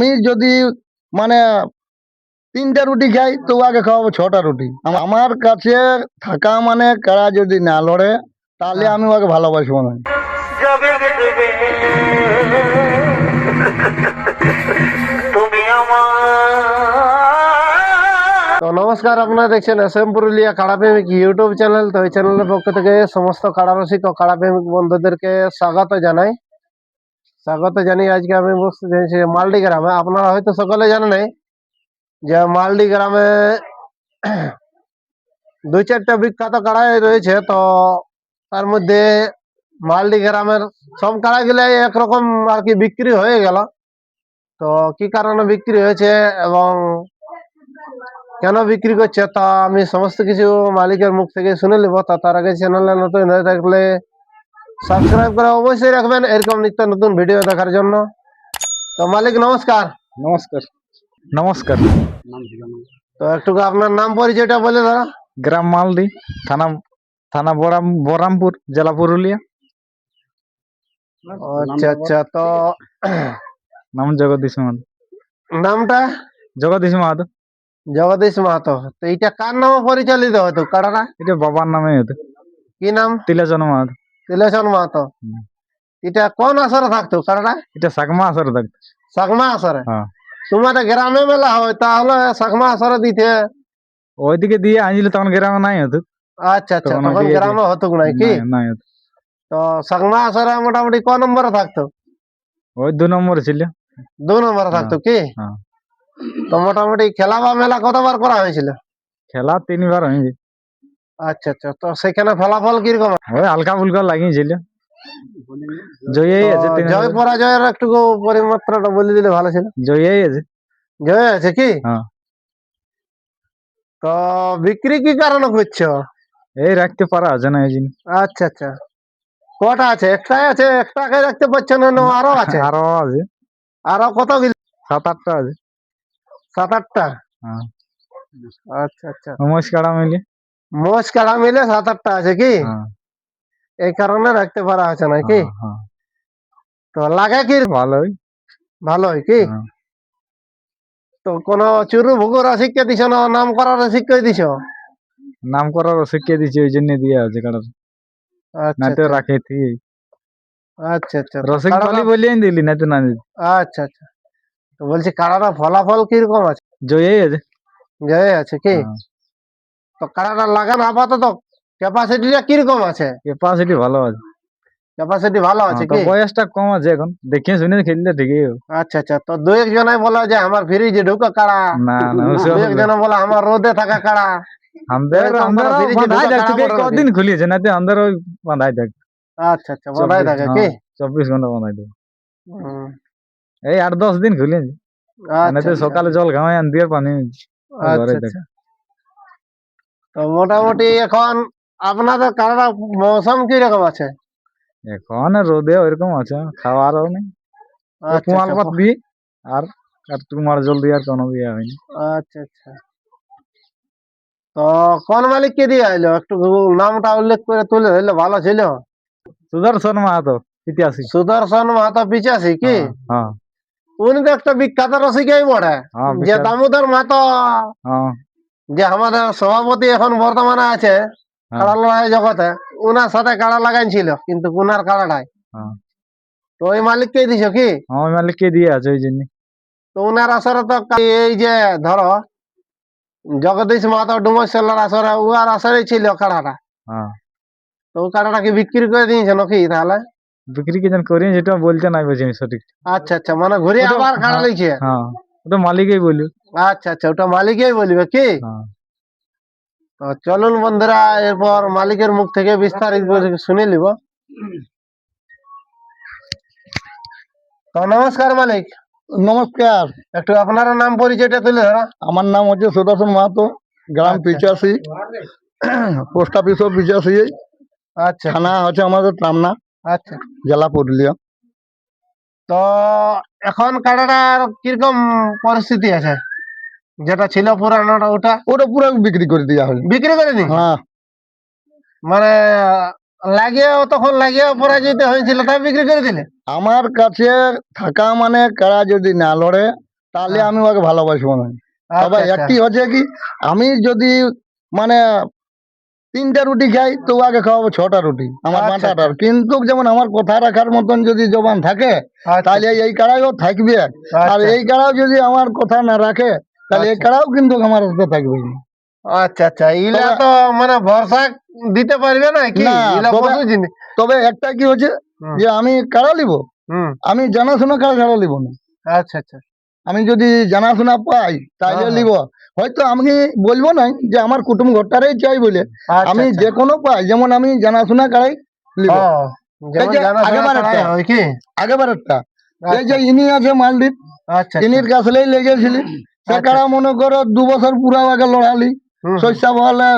আমি যদি মানে 3টা রুটি খাই তো আগে খাওয়াবো 6টা রুটি। আমার কাছে থাকা মানে কারা যদি না লড়ে তাহলে আমি ওকে ভালোবাসবো না। তো নমস্কার, আপনারা দেখছেন এসএম পুরুলিয়া কাড়া প্রেমিক ইউটিউব চ্যানেল। তো এই চ্যানেলের পক্ষ থেকে সমস্ত কাড়া রসিক ও কাড়া প্রেমিক বন্ধুদেরকে স্বাগত জানিয়ে আজকে আমি বসতে চাইছি মালডি গ্রামে। আপনারা হয়তো সকলে জানেন যে মালডি গ্রামে 2-4টা বিখ্যাত কাড়াই রয়েছে। তো তার মধ্যে মালডি গ্রামের সব কাড়াগুলাই একরকম আর কি বিক্রি হয়ে গেল। তো কি কারণে বিক্রি হয়েছে এবং কেন বিক্রি করছে তা আমি সমস্ত কিছু মালিকের মুখ থেকে শুনে নিব। তার আগে চ্যানেলে নতুন হয়ে থাকলে সাবস্ক্রাইব করে অবশ্যই রাখবেন এরকম নিত্য নতুন ভিডিও দেখার জন্য। তো মালিক নমস্কার। নমস্কার। নমস্কার। তো একটু আপনার নাম পরিচয়টা বলে দাঁড়া। গ্রাম মালদি, থানা থানা বহরমপুর, জেলা পুরুলিয়া। আচ্ছা আচ্ছা। তো নাম জগদীশ মাহাতো। নামটা জগদীশ মাহাতো। জগদীশ মাহাতো। তো এটা কার নামে পরিচালিত হতো কাড়াটা? এটা বাবার নামে হতো। কি নাম? তিলোচন মাহাতো। তিলোচন মাহাতো। এটা কোন আসরে থাকতো কাড়াটা? এটা সাকমা আসরে থাকতো। সাকমা আসরে? হ্যাঁ। তোমাদের গ্রামে মেলা হয় তাহলে সাকমা আসরে দিতে ওইদিকে দিয়ে আনছিল, তখন গ্রামে নাই হতো। আচ্ছা আচ্ছা, তখন গ্রামে হতো নাই কি? নাই হতো। তো সাকমা আসরে মোটামুটি ক নম্বরে থাকতো? ওই 2 নম্বরে ছিল। 2 নম্বরে থাকতো কি? হ্যাঁ। তো মোটামুটি খেলা বা মেলা কতবার করা হয়েছিল? খেলা 3বার হয়েছে। আচ্ছা আচ্ছা। তো সেখানে ফলাফল কিরকম? ওই হালকা ফুলকা লাগিয়েছিল। জয়ী আছে। জয় পরাজয়ের একটু পরিমাত্রাটা বলে দিলে ভালো ছিল। জয়ী আছে। জয় আছে কি? হ্যাঁ। তো বিক্রি কি কারণে করছো? এই রাখতে পারা আছে না এই জিনিস। আচ্ছা আচ্ছা। কটা আছে? একটাই আছে? একটাকে রাখতে পারছো না? আরো আছে? আরো আছে। আরো কত? 7-8টা আছে। 7-8টা? হ্যাঁ। আচ্ছা আচ্ছা। মোষ কাড়া মিলে। মোষ কাড়া মিলে 7-8টা আছে কি? হ্যাঁ। এই কারণে রাখতে পারা আছে নাকি? হ্যাঁ। তো লাগে কি? ভালোই। ভালোই কি? তো কোন চুরু ভুগুর শিক্ষা দিছ না নাম করার শিক্ষা দিছ? নাম করার শিখিয়ে দিচ্ছি, ওই জন্য দিয়ে আছে কাড়া। না আচ্ছা তো আচ্ছা। রাখে থি। আচ্ছা আচ্ছা। রসিক পালি বলিয়ে দিলি, না তো না দিলি। আচ্ছা আচ্ছা। তো বলছি কাড়াটা ফলাফল কিরকম আছে? জয়ী আছে। জয় আছে কি? তো কাড়াটা লাগানো আপাতত ক্যাপাসিটিটা কিরকম আছে? ক্যাপাসিটি ভালো আছে। ক্যাপাসিটি ভালো আছে তো কি? বয়সটা কম আছে এখন, দেখে শুনে খেললে ঠিকই হবে। আচ্ছা আচ্ছা। তো 2-1 জনাই বলে যে আমার ফ্রিজে ঢুকা কাড়া, না না, 2-1 জন বলে আমার রোদে থাকা কাড়া। আমাদের বাঁধাই থাকতো। কদিন খুলিয়েছে, না তো আমাদের ওই বাঁধাই থাকতো। আচ্ছা আচ্ছা, বড়াই থাকে কি? 24 ঘন্টা বাঁধাই থাকতো। হুম। এই 8-10 দিন খুলিয়েছে। আচ্ছা তো আচ্ছা। সকালে জল ঘামাই আন দিয়ে পানি ঘরে আচ্ছা থাকতো। আচ্ছা। তো মোটামুটি এখন আপনাদের কাড়াটা মৌসুম কিরকম আছে? এখন রোদে ওইরকম আছে, খাওয়ারও নেই। আচ্ছা কুমার আচ্ছা। পাত দিয়ে আর কুমার জল দিয়ে আর কোনো দিয়ে হয়নি। আচ্ছা আচ্ছা। তো কোন মালিককে দিয়ে আইলো? একটু নামটা উল্লেখ করে তুলে ধরলে ভালো ছিল। সুদর্শন মাহাতো 85। সুদর্শন মাহাতো 85 কি? হ্যাঁ। উনি তো একটা বিখ্যাত রসিকই বটে। হ্যাঁ, যে বিখ্যাত। দামোদর মাহাতো, হ্যাঁ। যে আমাদের সভাপতি এখন বর্তমানে আছে কাড়া লড়াই জগতে, উনার সাথে কাড়া লাগাইছিল কিন্তু উনার কাড়াটাই। হ্যাঁ। তো ওই মালিককে দিছ কি? ওই মালিককে দিয়ে আছে ওই জন্য। তো উনার আসরে তো এই যে ধরো জগদীশ মাহাতো ডুমসেলার আসরে, উহার আসরেই ছিল কাড়াটা। হ্যাঁ। তো ও কাড়াটা কি বিক্রি করে দিয়েছে নাকি তাহলে? বিক্রি কি যেন করি, যেটা বলতে নাই বুঝি সঠিক। আচ্ছা আচ্ছা, মানে ঘুরে আবার কাড়া লিখছে। হ্যাঁ, ওটা মালিকই বলি। আচ্ছা আচ্ছা, ওটা মালিকই বলবে কি? হ্যাঁ। তো চলুন বন্ধুরা, এরপর মালিকের মুখ থেকে বিস্তারিত শুনে নিব। তো নমস্কার মালিক। নমস্কার। একটু আপনার নাম পরিচয়টা তুলে ধরো। আমার নাম হচ্ছে সুদর্শন মাহাতো, গ্রাম 85, পোস্ট অফিসও 85, আচ্ছা থানা হচ্ছে আমাদের টামনা, আচ্ছা। জেলা পুরুলিয়া। তো এখন কাড়াটার কিরকম পরিস্থিতি আছে? যেটা ছিল পুরানোটা ওটা ওটা পুরো বিক্রি করে দেওয়া হয়। বিক্রি করে দিই? হ্যাঁ। মানে তখন লাগিয়েও পরাজিত হয়েছিল তাই বিক্রি করে দিলে? আমার কাছে থাকা মানে কারা যদি না লড়ে তাহলে হ্যাঁ। আমি ওকে ভালোবাসবো না। তবে আচ্ছা, আচ্ছা। একটি হচ্ছে কি, আমি যদি মানে 3টা রুটি খাই তো ওকে খাওয়াবো 6টা রুটি আমার আচ্ছা, বাঁটাটার, আচ্ছা। কিন্তু যেমন আমার কথা রাখার মতন যদি জবান থাকে আচ্ছা, তাহলে এই কাড়াইও থাকবে। আর আচ্ছা, এই কাড়াও যদি আমার কথা না রাখে তাহলে এই আচ্ছা, কাড়াও কিন্তু আমার সাথে থাকবে না। আচ্ছা, আচ্ছা। ইলা তবে তো মানে ভরসা দিতে পারবে না কি? না, ইলা তবে পশু জিনিস। তবে একটা কি হচ্ছে হুম, যে আমি কাড়া নিব, হুম। আমি জানাশোনা কাড়া ছাড়া নিব না। আচ্ছা, আচ্ছা। আমি যদি জানাশোনা পাই তাহলে হ্যাঁ, হ্যাঁ। নিব। হয়তো আমি বলবো না যে আমার কুটুম ঘরটারই চাই বলে, আচ্ছা, আমি আচ্ছা। যে কোনো পাই, যেমন আমি জানাশোনা কাড়াই নিব। হ্যাঁ, এই যেমন যে জানাশোনা আগেবার করাই একটা হয় কি? আগেবার একটা এই আচ্ছা, যে ইনি আছে মালদ্বীপ, আচ্ছা, আচ্ছা, ইনির কাছলেই লেগেছিলি, সে আচ্ছা, কাড়া আচ্ছা। মনে করো 2 বছর পুরা আগে লড়ালি, হুম, হুম। শস্যা বলে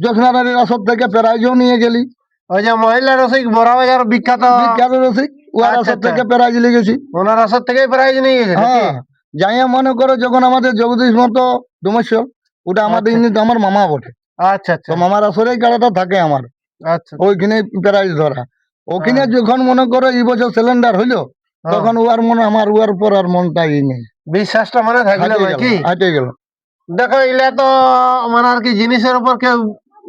জ্যোৎস্নারানীর আসর থেকে প্রাইজও নিয়ে গেলি, ওই যে মহিলা রসিক বড় বাজার বিখ্যাত। বিখ্যাত রসিক, ওয়ার আচ্ছা, আসর আচ্ছা। থেকে প্রাইজ লেগেছি। ওনার আসর থেকেই প্রাইজ নিয়ে গেছিল কি? হ্যাঁ, যাইয়া মনে করো যখন আমাদের জগদীশ মতো ডোমেশ্বর, ওটা আমাদের আচ্ছা, ইনি তো আমার মামা বটে, আচ্ছা, তো আচ্ছা, মামার আসরেই কাড়াটা থাকে আমার, আচ্ছা। ওইখানে প্রাইজ ধরা। ওখানে হ্যাঁ, যখন মনে করো এই বছর সিলিন্ডার হইলো, হ্যাঁ। তখন ওয়ার মনে আমার ওয়ার পর আর মনটাই নেই, বিশ্বাসটা মানে থাকলে হাঁটিয়ে গেল নাকি? হাঁটিয়ে গেল। দেখো ইলা তো মানে আর কি জিনিসের উপর কেউ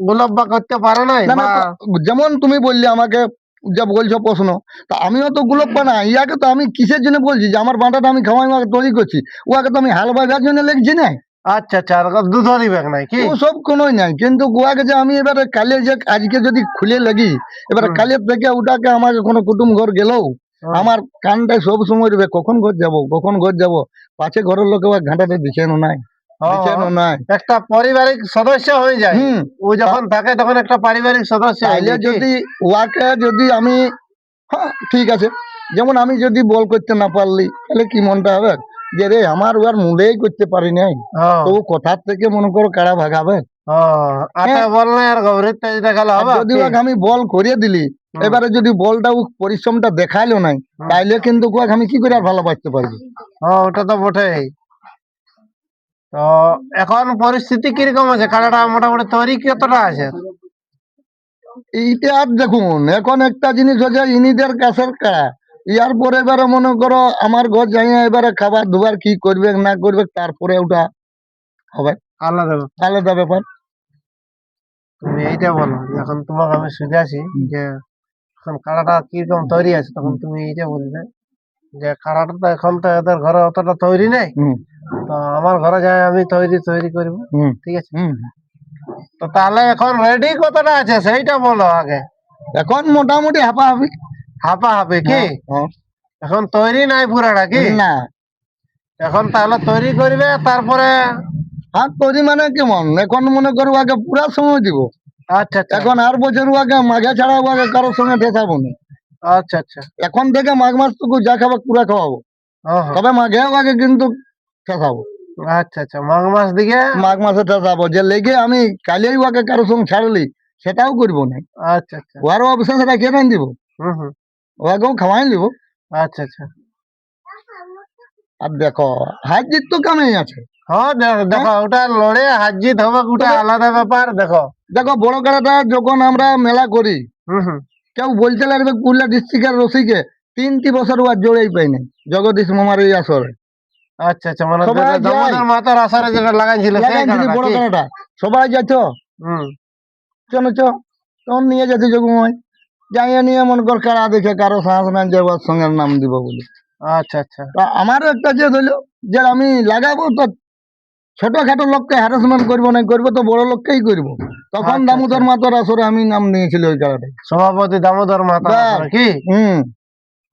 গোলব্বা করতে পারে নাই না না, বা। যেমন তুমি বললে আমাকে যা বলছো প্রশ্ন, তা আমিও তো গুলব না, ইয়াকে তো আমি কিসের জন্য বলছি যে আমার বাঁটাটা আমি খাওয়াই ওকে তৈরি করছি, ওকে তো আমি হাল বাঁধার জন্য লেগছি না, আচ্ছা, আচ্ছা। আর দুধ দিবে নাই কি? ও সব কোনোই নাই। কিন্তু গোয়াকে যে আমি এবারে কালে যে আজকে যদি খুলে লাগি, এবারে হুম, কালের থেকে ওটাকে আমাকে কোনো কুটুম ঘর গেলেও হুম। আমার কানটায় সব সময় রবে কখন ঘর যাব কখন ঘর যাব, পাছে ঘরের লোকে ওকে ঘাঁটাতে দিচ্ছে না নাই, দিচ্ছে হ্যাঁ, না নাই। একটা পারিবারিক সদস্য হয়ে যায়। হুম, ও যখন থাকে তখন একটা পারিবারিক সদস্য হয়ে তাইলে যায় কি? যদি ওয়াকে যদি আমি, হ্যাঁ ঠিক আছে, যেমন আমি যদি বল করতে না পারলি তাহলে কি মনটা হবে যে রে আমার ওয়ার মুডেই করতে পারি নাই, হ্যাঁ, তো ও কোথার থেকে মনে করো কাড়া ভাগাবে। হ্যাঁ। আটা হ্যাঁ, বল নাই আর গভীর তেজ দেখালে আর হবে যদি কি? ওকে আমি বল করিয়ে দিলি, হুম, এবারে যদি বলটা ও পরিশ্রমটা দেখাইলো নাই, হুম। তাইলে কিন্তু ওকে আমি কি করে আর ভালোবাসতে পারবো। হ্যাঁ, ওটা তো বটেই। তো এখন পরিস্থিতি কিরকম আছে? কাড়াটা মোটামুটি তৈরি কতটা আছে? এইটা আর দেখুন, এখন একটা জিনিস হচ্ছে ইনিদের কাছের কাড়া, ইয়ার পরে এবারে মনে করো আমার ঘর যাইয়া এবারে খাবার দুবার কি করবে না করবে তারপরে ওটা হবে, আলাদা ব্যাপার। আলাদা ব্যাপার। তুমি এইটা বলো, এখন তোমাকে আমি শুনেছি যে এখন কাড়াটা কিরকম তৈরি আছে, তখন তুমি এইটা বলবে যে কাড়াটা তো এখন তো এদের ঘরে অতটা তৈরি নেই, হুম তো আমার ঘরে যাই আমি তৈরি তৈরি করবো। হুম ঠিক আছে। হুম। তো তাহলে এখন রেডি কতটা আছে সেইটা বলো আগে। এখন মোটামুটি হাঁপাহাঁপি। হাঁপাহাঁপি কি? হ্যাঁ, হ্যাঁ। এখন তৈরি নাই পুরাটা কি? না, এখন তাহলে তৈরি করবে তারপরে। হাত তৈরি মানে কেমন, এখন মনে করো আগে পুরা সময় দিব, আচ্ছা, আচ্ছা, এখন আর বছর আগে মাঘে ছাড়া আগে কারোর সঙ্গে ঠেসাবো না। আচ্ছা, আচ্ছা। এখন থেকে মাঘ মাসটুকু যা খাবার পুরা খাওয়াবো, হ্যাঁ, হ্যাঁ। তবে মাঘেও আগে কিন্তু ঠেসাবো। আচ্ছা, আচ্ছা। মাঘ মাস দিকে। মাঘ মাসে ঠেসাবো যে লেগে আমি কালেই ওকে কারোর সঙ্গে ছাড়লি, সেটাও করবো না। আচ্ছা, আচ্ছা। ওয়ারও অবশেষে রেখে নাই দিব, হুম, হুম। ওকেও খাওয়াই দিব। আচ্ছা, আচ্ছা। আর দেখো হার জিত তো কামেই আছে। হ্যাঁ, দেখো ওটা লড়ে হার জিত হবে, ওটা তবে আলাদা ব্যাপার। দেখো। দেখো বড় খেলাটা যখন আমরা মেলা করি, হুম, হুম। কেউ বলতে লাগবে পুরুলিয়া ডিস্ট্রিক্টের রসিকে 3টি বছর ওয়ার জোরেই পাই নাই জগদীশ মামার এই আসরে। আচ্ছা, আচ্ছা। মানে সবাই যেটা যায়, দামোদর মাতার আসারে যেটা লাগাইছিল সেই লাগাইছিলি কারণটা বড় কি? খেলাটা, সবাই যাচ্ছ হুম। চলো চ, তখন নিয়ে যেতে যোগময় যাইয়া নিয়ে মনে কর কারা দেখে কারো সাহস নাই যে ওর সঙ্গে নাম দিব বলে। আচ্ছা, আচ্ছা। তা আমারও একটা যে ধরলো যে আমি লাগাবো তো ছোটখাটো লোককে হ্যারাসমেন্ট করবো না, করবো তো বড় লোককেই করবো। তখন আচ্ছা, আচ্ছা। দামোদর মাতার আসরে আমি নাম নিয়েছিল ওই খেলাটাই। সভাপতি দামোদর মাতার বাস। আসারে কি? হুম।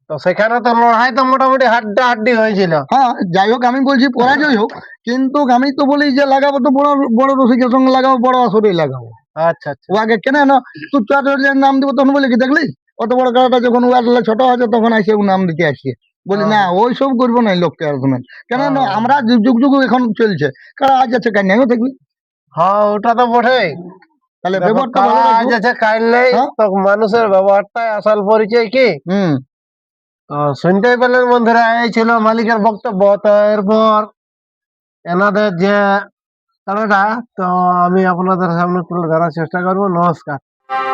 তো সেখানে তো লড়াই তো মোটামুটি হাড্ডা হাড্ডি হয়েছিল। হ্যাঁ, যাই হোক আমি বলছি পরাজয় হোক, কিন্তু আমি তো বলি যে লাগাবো তো বড় বড় রসিকের সঙ্গে লাগাবো, বড় আসরেই লাগাবো। আচ্ছা, আচ্ছা। ও আগে কেন না তুই চুয়াটের নাম দিব, তখন বলি কি দেখলি অত বড় খেলাটা যখন ও আসলে ছোট আছে তখন আসে ও নাম দিতে আসছে, বলি না হ্যাঁ, ওই সব করবো না লোককে আর্গুমেন্ট। কেন না হ্যাঁ। আমরা যুগ যুগ এখন চলছে, কারা আজ আছে কার নাইও থাকবি, হ্যাঁ, ওটা তো বটেই। তাহলে দেখো ব্যবহারটা কারা ভালো আজ রাখবো। আছে কাল নেই, হ্যাঁ। তো মানুষের ব্যবহারটাই আসল পরিচয় কি? হুম। তো শুনতেই পেলেন বন্ধুরা, এই ছিল মালিকের বক্তব্য। তো এরপর এনাদের যে খেলাটা, তো আমি আপনাদের সামনে তুলে ধরার চেষ্টা করবো। নমস্কার।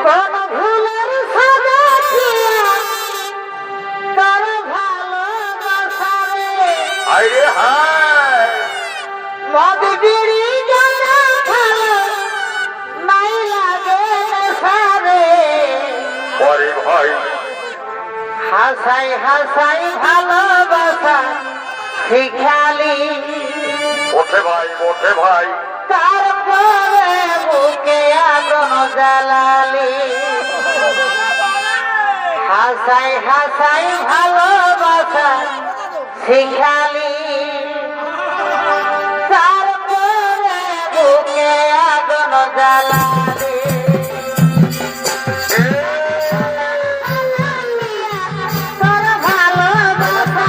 কোনো ভুলের সাজা দিয়া কারো ভালোবাসারে হায় রে হায় মদ বিড়ি গাঁজা খালো নাই লাগে সারে ওরে ভাই হাসাই হাসাই ভালোবাসা শিখালি ওঠে ভাই তারপরে বুকে আগুন জ্বালালি হাসাই হাসাই ভালোবাসা শিখালি তারপরে বুকে আগুন জ্বালালি তোর ভালোবাসা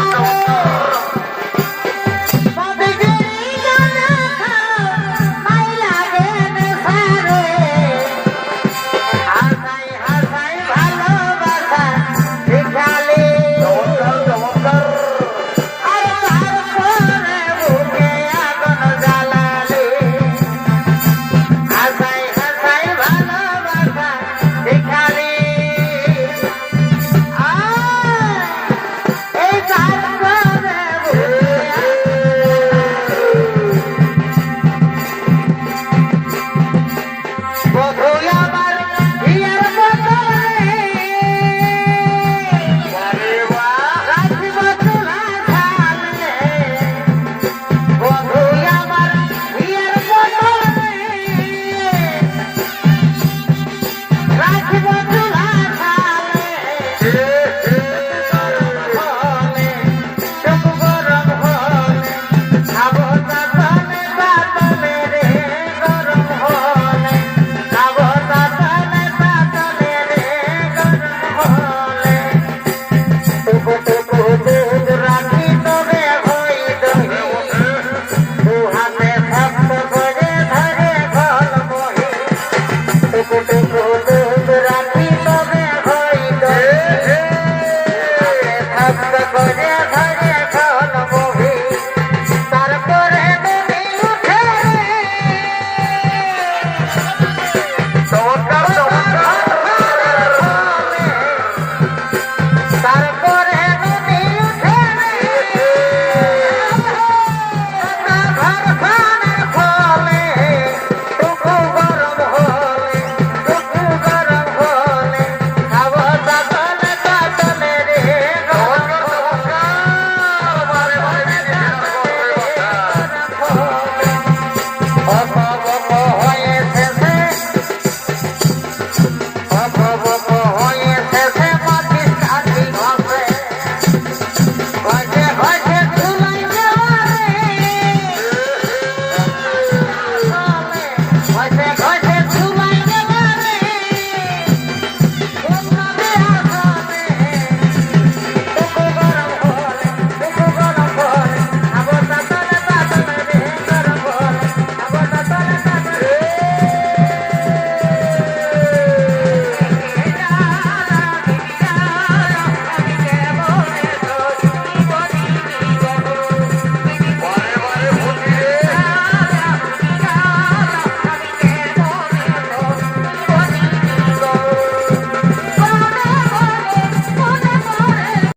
ওঠে